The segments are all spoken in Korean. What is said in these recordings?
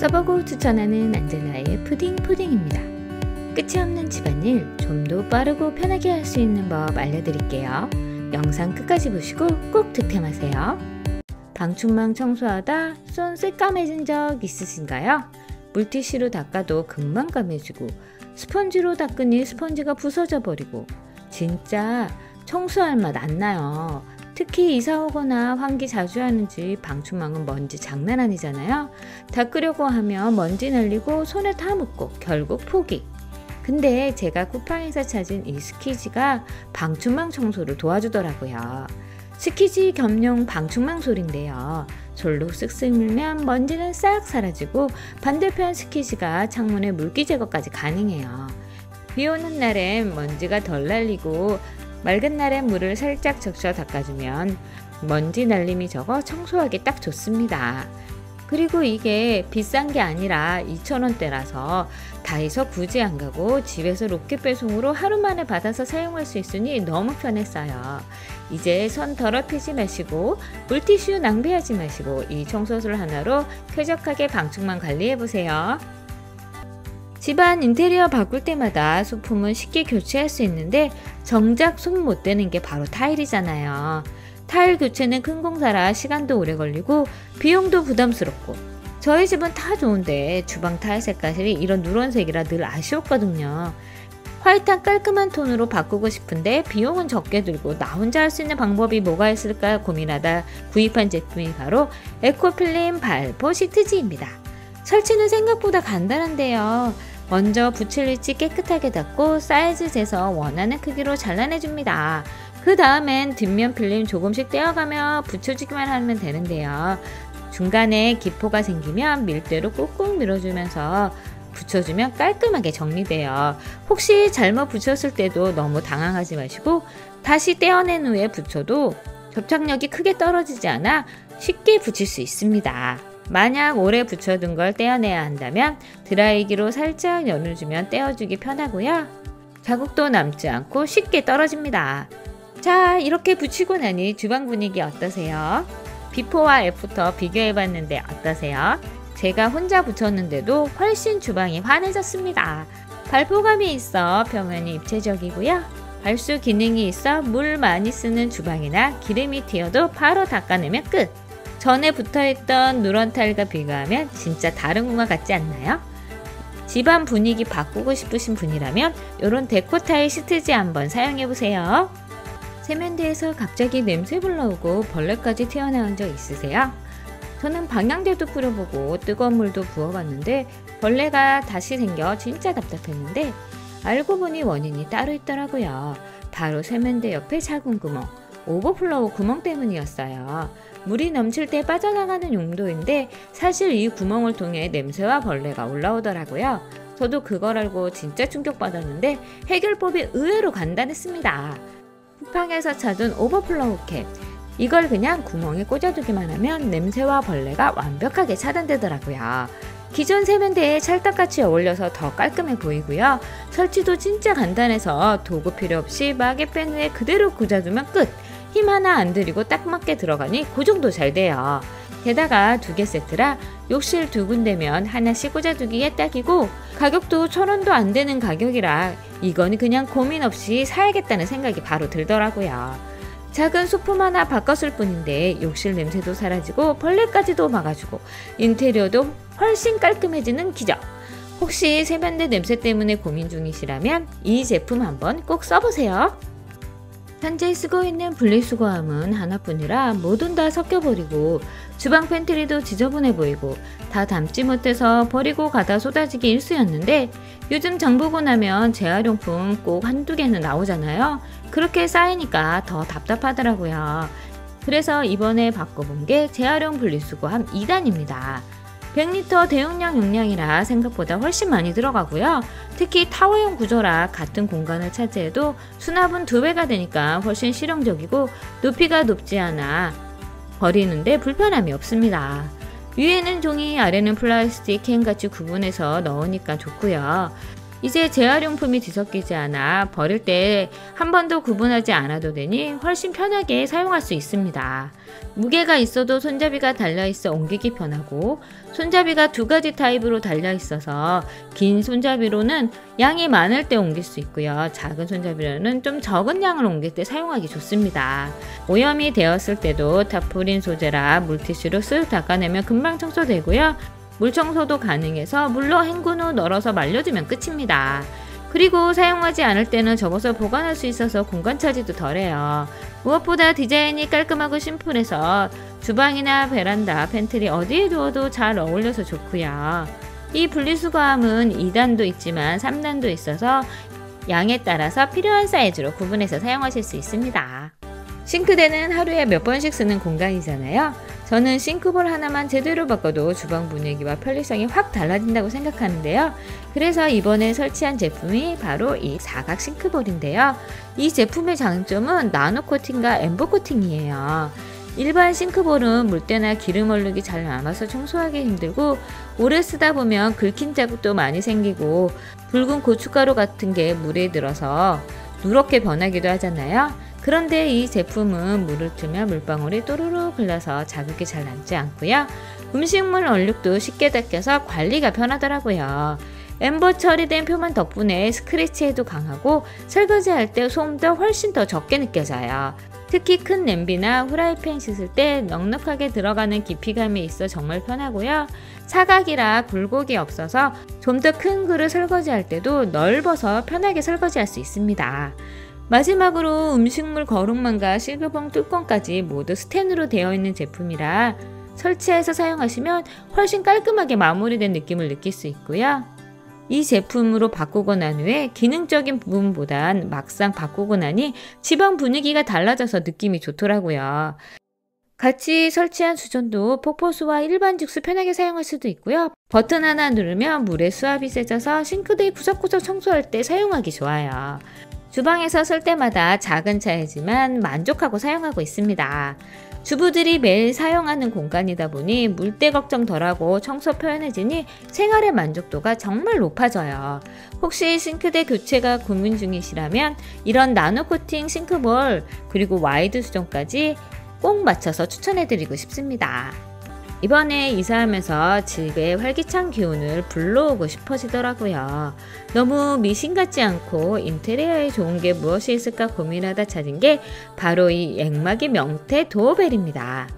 써보고 추천하는 안젤라의 푸딩입니다. 끝이 없는 집안일 좀 더 빠르고 편하게 할 수 있는 법 알려드릴게요. 영상 끝까지 보시고 꼭 득템하세요. 방충망 청소하다 손 새까매진 적 있으신가요? 물티슈로 닦아도 금방 까매지고 스펀지로 닦으니 스펀지가 부서져 버리고 진짜 청소할 맛 안 나요. 특히 이사 오거나 환기 자주 하는 집 방충망은 먼지 장난 아니잖아요. 닦으려고 하면 먼지 날리고 손에 다 묻고 결국 포기. 근데 제가 쿠팡에서 찾은 이 스키지가 방충망 청소를 도와주더라고요. 스키지 겸용 방충망 솔인데요. 솔로 쓱쓱 물면 먼지는 싹 사라지고 반대편 스키지가 창문에 물기 제거까지 가능해요. 비 오는 날엔 먼지가 덜 날리고 맑은 날엔 물을 살짝 적셔 닦아주면 먼지 날림이 적어 청소하기 딱 좋습니다. 그리고 이게 비싼 게 아니라 2,000원대라서 다해서 굳이 안 가고 집에서 로켓 배송으로 하루 만에 받아서 사용할 수 있으니 너무 편했어요. 이제 손 더럽히지 마시고 물티슈 낭비하지 마시고 이 청소술 하나로 쾌적하게 방충망 관리해보세요. 집안 인테리어 바꿀 때마다 소품은 쉽게 교체할 수 있는데 정작 손 못 대는 게 바로 타일이잖아요. 타일 교체는 큰 공사라 시간도 오래 걸리고 비용도 부담스럽고 저희 집은 다 좋은데 주방 타일 색깔이 이런 누런색이라 늘 아쉬웠거든요. 화이트한 깔끔한 톤으로 바꾸고 싶은데 비용은 적게 들고 나 혼자 할 수 있는 방법이 뭐가 있을까 고민하다 구입한 제품이 바로 에코필름 발포 시트지입니다. 설치는 생각보다 간단한데요. 먼저 붙일 위치 깨끗하게 닦고 사이즈 재서 원하는 크기로 잘라내줍니다. 그 다음엔 뒷면 필름 조금씩 떼어가며 붙여주기만 하면 되는데요. 중간에 기포가 생기면 밀대로 꾹꾹 밀어주면서 붙여주면 깔끔하게 정리돼요. 혹시 잘못 붙였을 때도 너무 당황하지 마시고 다시 떼어낸 후에 붙여도 접착력이 크게 떨어지지 않아 쉽게 붙일 수 있습니다. 만약 오래 붙여둔 걸 떼어내야 한다면 드라이기로 살짝 열어주면 떼어주기 편하고요. 자국도 남지 않고 쉽게 떨어집니다. 자, 이렇게 붙이고 나니 주방 분위기 어떠세요? 비포와 애프터 비교해봤는데 어떠세요? 제가 혼자 붙였는데도 훨씬 주방이 환해졌습니다. 발포감이 있어 표면이 입체적이고요. 발수 기능이 있어 물 많이 쓰는 주방이나 기름이 튀어도 바로 닦아내면 끝! 전에 붙어있던 누런 타일과 비교하면 진짜 다른 공간 같지 않나요? 집안 분위기 바꾸고 싶으신 분이라면 이런 데코 타일 시트지 한번 사용해보세요. 세면대에서 갑자기 냄새 불러오고 벌레까지 튀어나온 적 있으세요? 저는 방향제도 뿌려보고 뜨거운 물도 부어봤는데 벌레가 다시 생겨 진짜 답답했는데 알고 보니 원인이 따로 있더라고요. 바로 세면대 옆에 작은 구멍, 오버플로우 구멍 때문이었어요. 물이 넘칠 때 빠져나가는 용도인데 사실 이 구멍을 통해 냄새와 벌레가 올라오더라고요. 저도 그걸 알고 진짜 충격받았는데 해결법이 의외로 간단했습니다. 쿠팡에서 찾은 오버플로우 캡. 이걸 그냥 구멍에 꽂아두기만 하면 냄새와 벌레가 완벽하게 차단되더라고요. 기존 세면대에 찰떡같이 어울려서 더 깔끔해 보이고요. 설치도 진짜 간단해서 도구 필요 없이 막에 뺀 후에 그대로 꽂아두면 끝! 힘 하나 안 들이고 딱 맞게 들어가니 그 정도 잘 돼요. 게다가 2개 세트라 욕실 2군데면 하나씩 꽂아두기에 딱이고 가격도 1,000원도 안 되는 가격이라 이건 그냥 고민 없이 사야겠다는 생각이 바로 들더라고요. 작은 소품 하나 바꿨을 뿐인데 욕실 냄새도 사라지고 벌레까지도 막아주고 인테리어도 훨씬 깔끔해지는 기적! 혹시 세면대 냄새 때문에 고민 중이시라면 이 제품 한번 꼭 써보세요. 현재 쓰고 있는 분리수거함은 하나뿐이라 뭐든 다 섞여버리고 주방 팬트리도 지저분해 보이고 다 담지 못해서 버리고 가다 쏟아지기 일쑤였는데 요즘 장 보고 나면 재활용품 꼭 한두 개는 나오잖아요. 그렇게 쌓이니까 더 답답하더라고요. 그래서 이번에 바꿔본 게 재활용 분리수거함 2단입니다. 100리터 대용량 용량이라 생각보다 훨씬 많이 들어가고요. 특히 타워형 구조라 같은 공간을 차지해도 수납은 2배가 되니까 훨씬 실용적이고 높이가 높지 않아 버리는데 불편함이 없습니다. 위에는 종이, 아래는 플라스틱 캔같이 구분해서 넣으니까 좋고요. 이제 재활용품이 뒤섞이지 않아 버릴 때 한 번도 구분하지 않아도 되니 훨씬 편하게 사용할 수 있습니다. 무게가 있어도 손잡이가 달려있어 옮기기 편하고, 손잡이가 두 가지 타입으로 달려있어서 긴 손잡이로는 양이 많을 때 옮길 수 있고요. 작은 손잡이로는 좀 적은 양을 옮길 때 사용하기 좋습니다. 오염이 되었을 때도 타프린 소재라 물티슈로 쓱 닦아내면 금방 청소되고요. 물청소도 가능해서 물로 헹군 후 널어서 말려주면 끝입니다. 그리고 사용하지 않을 때는 접어서 보관할 수 있어서 공간 차지도 덜해요. 무엇보다 디자인이 깔끔하고 심플해서 주방이나 베란다, 팬트리 어디에 두어도 잘 어울려서 좋고요. 이 분리수거함은 2단도 있지만 3단도 있어서 양에 따라서 필요한 사이즈로 구분해서 사용하실 수 있습니다. 싱크대는 하루에 몇 번씩 쓰는 공간이잖아요. 저는 싱크볼 하나만 제대로 바꿔도 주방 분위기와 편리성이 확 달라진다고 생각하는데요. 그래서 이번에 설치한 제품이 바로 이 사각 싱크볼인데요. 이 제품의 장점은 나노 코팅과 엠버 코팅이에요. 일반 싱크볼은 물때나 기름 얼룩이 잘 남아서 청소하기 힘들고, 오래 쓰다 보면 긁힌 자국도 많이 생기고 붉은 고춧가루 같은 게 물에 들어서 누렇게 변하기도 하잖아요. 그런데 이 제품은 물을 틀면 물방울이 또르르 흘러서 자국이 잘 남지 않고요. 음식물 얼룩도 쉽게 닦여서 관리가 편하더라고요. 엠버 처리된 표면 덕분에 스크래치에도 강하고 설거지할 때 소음도 훨씬 더 적게 느껴져요. 특히 큰 냄비나 후라이팬 씻을 때 넉넉하게 들어가는 깊이감이 있어 정말 편하고요. 사각이라 굴곡이 없어서 좀 더 큰 그릇 설거지할 때도 넓어서 편하게 설거지할 수 있습니다. 마지막으로 음식물 거름망과 실크봉 뚜껑까지 모두 스텐으로 되어 있는 제품이라 설치해서 사용하시면 훨씬 깔끔하게 마무리된 느낌을 느낄 수 있고요. 이 제품으로 바꾸고 난 후에 기능적인 부분보단 막상 바꾸고 나니 집안 분위기가 달라져서 느낌이 좋더라고요. 같이 설치한 수전도 폭포수와 일반 직수 편하게 사용할 수도 있고요. 버튼 하나 누르면 물의 수압이 세져서 싱크대 구석구석 청소할 때 사용하기 좋아요. 주방에서 쓸 때마다 작은 차이지만 만족하고 사용하고 있습니다. 주부들이 매일 사용하는 공간이다 보니 물때 걱정 덜하고 청소 편해지니 생활의 만족도가 정말 높아져요. 혹시 싱크대 교체가 고민 중이시라면 이런 나노 코팅 싱크볼 그리고 와이드 수전까지 꼭 맞춰서 추천해드리고 싶습니다. 이번에 이사하면서 집에 활기찬 기운을 불러오고 싶어지더라고요. 너무 미신 같지 않고 인테리어에 좋은 게 무엇이 있을까 고민하다 찾은 게 바로 이 앵마기 명태 도어벨입니다.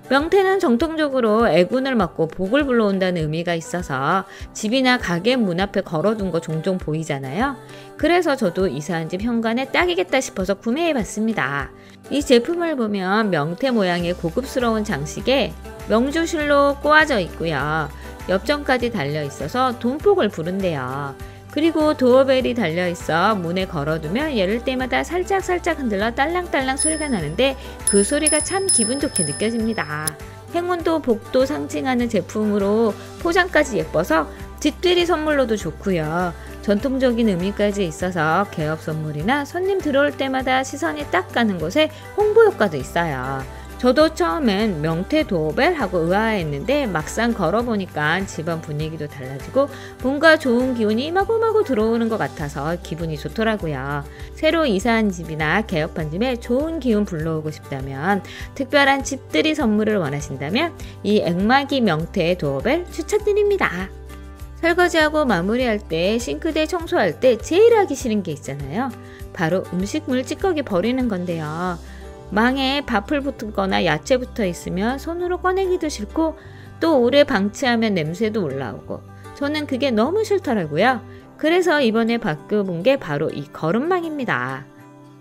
명태는 정통적으로 애군을 막고 복을 불러온다는 의미가 있어서 집이나 가게 문 앞에 걸어둔 거 종종 보이잖아요. 그래서 저도 이사한 집 현관에 딱이겠다 싶어서 구매해봤습니다. 이 제품을 보면 명태 모양의 고급스러운 장식에 명주실로 꼬아져 있고요. 엽전까지 달려있어서 돈복을 부른대요. 그리고 도어벨이 달려있어 문에 걸어두면 열릴 때마다 살짝살짝 흔들러 딸랑딸랑 소리가 나는데 그 소리가 참 기분 좋게 느껴집니다. 행운도 복도 상징하는 제품으로 포장까지 예뻐서 집들이 선물로도 좋고요. 전통적인 의미까지 있어서 개업 선물이나 손님 들어올 때마다 시선이 딱 가는 곳에 홍보 효과도 있어요. 저도 처음엔 명태 도어벨 하고 의아했는데 막상 걸어보니까 집안 분위기도 달라지고 뭔가 좋은 기운이 마구마구 들어오는 것 같아서 기분이 좋더라고요. 새로 이사한 집이나 개업한 집에 좋은 기운 불러오고 싶다면, 특별한 집들이 선물을 원하신다면 이 앵마기 명태 도어벨 추천드립니다. 설거지하고 마무리할 때, 싱크대 청소할 때 제일 하기 싫은 게 있잖아요. 바로 음식물 찌꺼기 버리는 건데요. 망에 밥풀 붙거나 야채 붙어 있으면 손으로 꺼내기도 싫고 또 오래 방치하면 냄새도 올라오고 저는 그게 너무 싫더라고요. 그래서 이번에 바꿔본 게 바로 이 거름망입니다.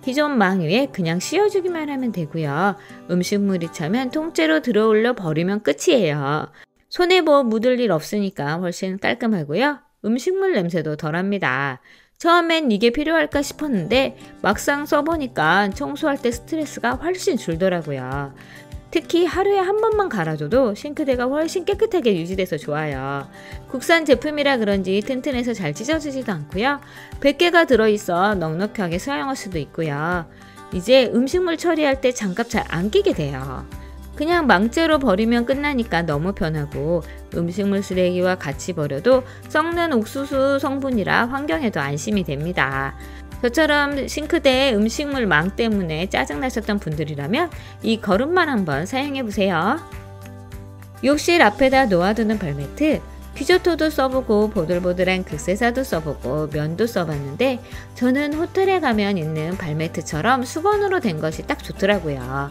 기존 망 위에 그냥 씌워주기만 하면 되고요. 음식물이 차면 통째로 들어올려 버리면 끝이에요. 손에 뭐 묻을 일 없으니까 훨씬 깔끔하고요. 음식물 냄새도 덜합니다. 처음엔 이게 필요할까 싶었는데 막상 써보니까 청소할 때 스트레스가 훨씬 줄더라고요. 특히 하루에 한 번만 갈아줘도 싱크대가 훨씬 깨끗하게 유지돼서 좋아요. 국산 제품이라 그런지 튼튼해서 잘 찢어지지도 않고요. 100개가 들어있어 넉넉하게 사용할 수도 있고요. 이제 음식물 처리할 때 장갑 잘 안 끼게 돼요. 그냥 망째로 버리면 끝나니까 너무 편하고 음식물 쓰레기와 같이 버려도 썩는 옥수수 성분이라 환경에도 안심이 됩니다. 저처럼 싱크대에 음식물 망 때문에 짜증나셨던 분들이라면 이 거름만 한번 사용해보세요. 욕실 앞에다 놓아두는 발매트, 피조토도 써보고 보들보들한 극세사도 써보고 면도 써봤는데 저는 호텔에 가면 있는 발매트처럼 수건으로 된 것이 딱 좋더라고요.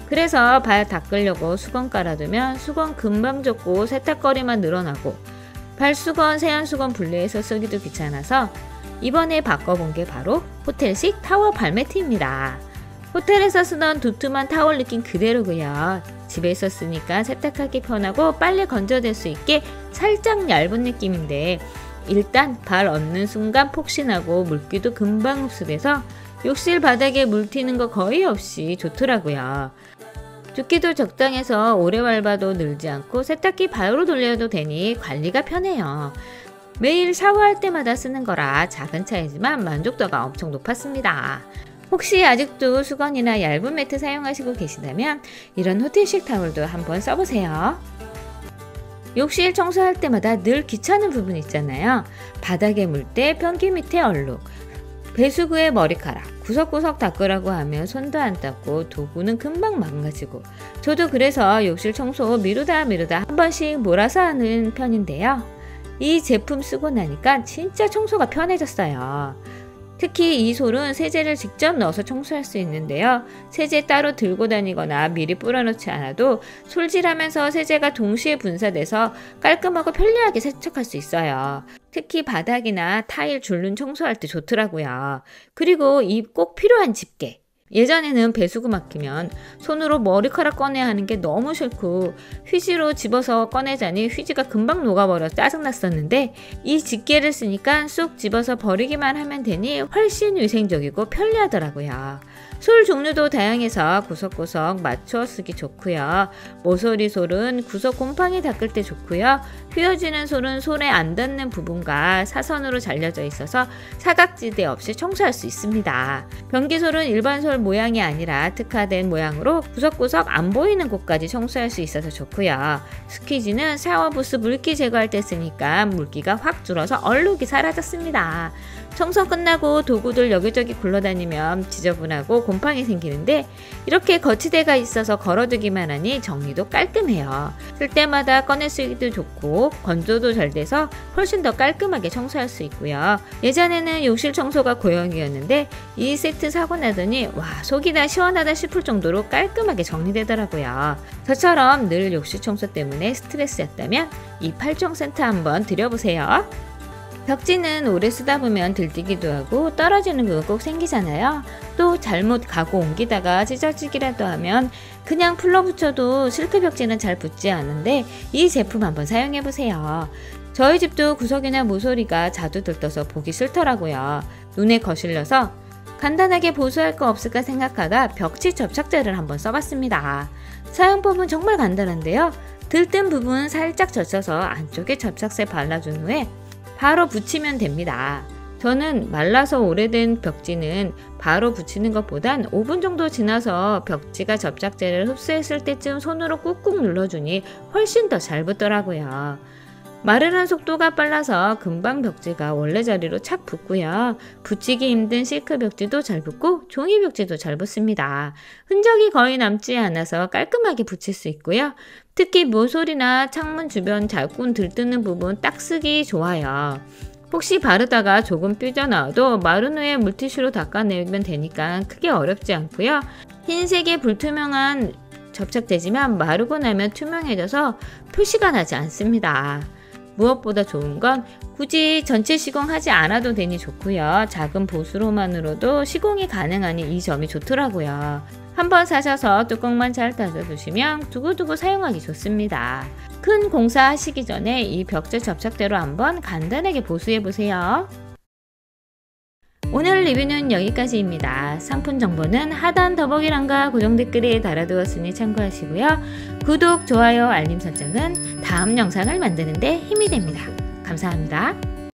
그래서 발 닦으려고 수건 깔아두면 수건 금방 젖고 세탁거리만 늘어나고 발수건, 세안수건 분리해서 쓰기도 귀찮아서 이번에 바꿔본 게 바로 호텔식 타워 발매트입니다. 호텔에서 쓰던 두툼한 타월 느낌 그대로고요. 집에서 쓰니까 세탁하기 편하고 빨리 건져낼 수 있게 살짝 얇은 느낌인데 일단 발 얹는 순간 폭신하고 물기도 금방 흡수돼서 욕실 바닥에 물 튀는 거 거의 없이 좋더라고요. 두께도 적당해서 오래 밟아도 늘지 않고 세탁기 바로 돌려도 되니 관리가 편해요. 매일 샤워할 때마다 쓰는 거라 작은 차이지만 만족도가 엄청 높았습니다. 혹시 아직도 수건이나 얇은 매트 사용하시고 계시다면 이런 호텔식 타월도 한번 써보세요. 욕실 청소할 때마다 늘 귀찮은 부분 있잖아요. 바닥에 물 때 변기 밑에 얼룩, 배수구에 머리카락, 구석구석 닦으라고 하면 손도 안 닦고 도구는 금방 망가지고 저도 그래서 욕실 청소 미루다 한 번씩 몰아서 하는 편인데요. 이 제품 쓰고 나니까 진짜 청소가 편해졌어요. 특히 이 솔은 세제를 직접 넣어서 청소할 수 있는데요. 세제 따로 들고 다니거나 미리 뿌려놓지 않아도 솔질하면서 세제가 동시에 분사돼서 깔끔하고 편리하게 세척할 수 있어요. 특히 바닥이나 타일 줄눈 청소할 때 좋더라고요. 그리고 이 꼭 필요한 집게. 예전에는 배수구 막히면 손으로 머리카락 꺼내야 하는 게 너무 싫고 휴지로 집어서 꺼내자니 휴지가 금방 녹아버려 짜증났었는데 이 집게를 쓰니까 쏙 집어서 버리기만 하면 되니 훨씬 위생적이고 편리하더라고요. 솔 종류도 다양해서 구석구석 맞춰 쓰기 좋고요. 모서리 솔은 구석 곰팡이 닦을 때 좋고요. 휘어지는 솔은 솔에 안 닿는 부분과 사선으로 잘려져 있어서 사각지대 없이 청소할 수 있습니다. 변기솔은 일반 솔 모양이 아니라 특화된 모양으로 구석구석 안 보이는 곳까지 청소할 수 있어서 좋고요. 스퀴지는 샤워부스 물기 제거할 때 쓰니까 물기가 확 줄어서 얼룩이 사라졌습니다. 청소 끝나고 도구들 여기저기 굴러다니면 지저분하고 곰팡이 생기는데 이렇게 거치대가 있어서 걸어두기만 하니 정리도 깔끔해요. 쓸 때마다 꺼내 쓰기도 좋고 건조도 잘 돼서 훨씬 더 깔끔하게 청소할 수 있고요. 예전에는 욕실 청소가 고역이었는데 이 세트 사고 나더니 와, 속이 다 시원하다 싶을 정도로 깔끔하게 정리되더라고요. 저처럼 늘 욕실 청소 때문에 스트레스였다면 이 8종 세트 한번 드려보세요. 벽지는 오래 쓰다 보면 들뜨기도 하고 떨어지는 거 꼭 생기잖아요. 또 잘못 가고 옮기다가 찢어지기라도 하면 그냥 풀러 붙여도 실크 벽지는 잘 붙지 않은데 이 제품 한번 사용해보세요. 저희 집도 구석이나 모서리가 자주 들떠서 보기 싫더라고요. 눈에 거슬려서 간단하게 보수할 거 없을까 생각하다 벽지 접착제를 한번 써봤습니다. 사용법은 정말 간단한데요. 들뜬 부분 살짝 젖혀서 안쪽에 접착제 발라준 후에 바로 붙이면 됩니다. 저는 말라서 오래된 벽지는 바로 붙이는 것보단 5분 정도 지나서 벽지가 접착제를 흡수했을 때쯤 손으로 꾹꾹 눌러주니 훨씬 더 잘 붙더라고요. 마르는 속도가 빨라서 금방 벽지가 원래 자리로 착 붙고요. 붙이기 힘든 실크 벽지도 잘 붙고 종이 벽지도 잘 붙습니다. 흔적이 거의 남지 않아서 깔끔하게 붙일 수 있고요. 특히 모서리나 창문 주변 잘꾼 들뜨는 부분 딱 쓰기 좋아요. 혹시 바르다가 조금 삐져나와도 마른 후에 물티슈로 닦아내면 되니까 크게 어렵지 않고요. 흰색의 불투명한 접착제지만 마르고 나면 투명해져서 표시가 나지 않습니다. 무엇보다 좋은 건 굳이 전체 시공하지 않아도 되니 좋고요. 작은 보수로만으로도 시공이 가능하니 이 점이 좋더라고요. 한번 사셔서 뚜껑만 잘 닫아두시면 두고두고 사용하기 좋습니다. 큰 공사 하시기 전에 이 벽지 접착제로 한번 간단하게 보수해보세요. 오늘 리뷰는 여기까지입니다. 상품 정보는 하단 더보기란과 고정 댓글에 달아두었으니 참고하시고요. 구독, 좋아요, 알림 설정은 다음 영상을 만드는 데 힘이 됩니다. 감사합니다.